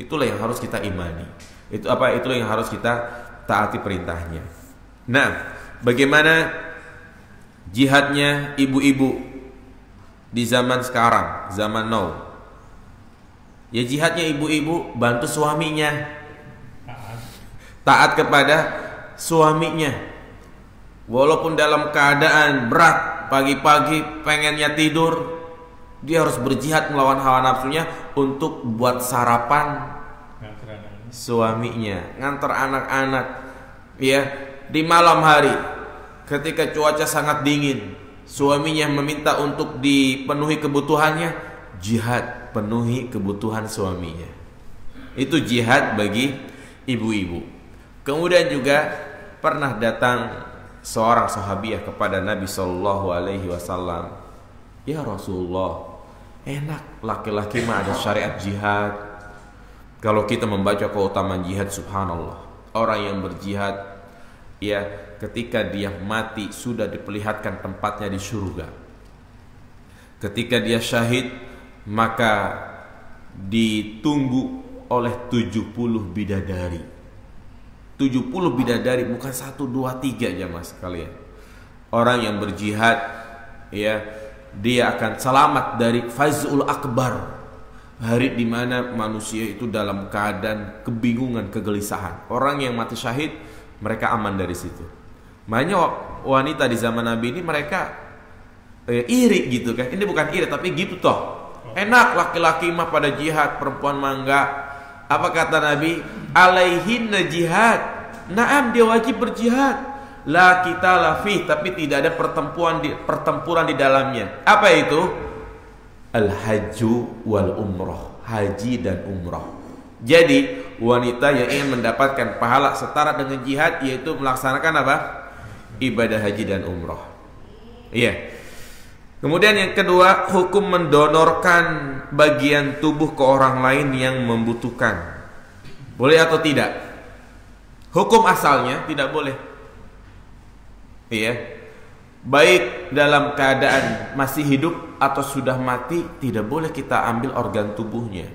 Itulah yang harus kita imani. Itulah yang harus kita taati perintahnya. Nah, bagaimana jihadnya ibu-ibu di zaman sekarang, zaman now? Ya jihadnya ibu-ibu bantu suaminya, taat kepada suaminya. Walaupun dalam keadaan berat, pagi-pagi pengennya tidur, dia harus berjihad melawan hawa nafsunya untuk buat sarapan suaminya, ngantar anak-anak. Ya, di malam hari ketika cuaca sangat dingin, suaminya meminta untuk dipenuhi kebutuhannya, jihad penuhi kebutuhan suaminya. Itu jihad bagi ibu-ibu. Kemudian juga pernah datang seorang sahabiah kepada Nabi Shallallahu Alaihi Wasallam, ya Rasulullah, enak laki-laki mah ada syariat jihad. Kalau kita membaca keutamaan jihad, subhanallah, orang yang berjihad, ya ketika dia mati sudah diperlihatkan tempatnya di surga. Ketika dia syahid, maka ditunggu oleh 70 bidadari. 70 bidadari, bukan 1, 2, 3 jamaah sekalian. Orang yang berjihad, ya, dia akan selamat dari fazul akbar, hari di mana manusia itu dalam keadaan kebingungan, kegelisahan. Orang yang mati syahid, mereka aman dari situ. Banyak wanita di zaman Nabi ini mereka iri gitu kan. Ini bukan iri tapi gitu toh. Enak laki-laki mah pada jihad, perempuan mah enggak. Apa kata Nabi? Alaihinna jihad. Naam, dia wajib berjihad. La qitala fi, tapi tidak ada pertempuran di dalamnya. Apa itu? Al-hajju wal umroh, haji dan umroh. Jadi wanita yang ingin mendapatkan pahala setara dengan jihad, yaitu melaksanakan apa? Ibadah haji dan umroh. Iya. Kemudian yang kedua, hukum mendonorkan bagian tubuh ke orang lain yang membutuhkan. Boleh atau tidak? Hukum asalnya tidak boleh. Iya. Baik dalam keadaan masih hidup atau sudah mati, tidak boleh kita ambil organ tubuhnya.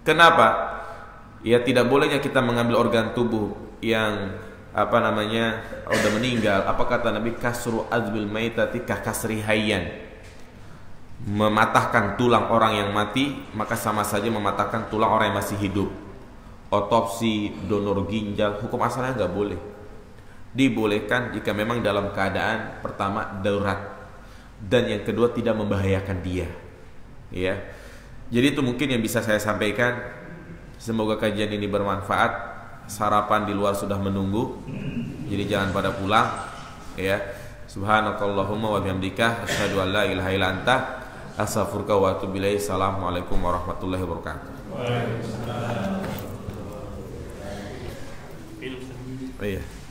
Kenapa? Ya tidak bolehnya kita mengambil organ tubuh yang udah meninggal. Apa kata Nabi? Kasru azbil maitati kasri hayyan. Mematahkan tulang orang yang mati maka sama saja mematahkan tulang orang yang masih hidup. Otopsi, donor ginjal, hukum asalnya nggak boleh. Dibolehkan jika memang dalam keadaan pertama darurat dan yang kedua tidak membahayakan dia. Ya. Jadi itu mungkin yang bisa saya sampaikan. Semoga kajian ini bermanfaat. Sarapan di luar sudah menunggu. Jadi jangan pada pulang. Ya. Subhanakallahumma wa bihamdika asyhadu an la ilaha illa anta astaghfiruka wa atubu ilaik. Assalamualaikum warahmatullahi wabarakatuh. Waalaikumsalam. Iya.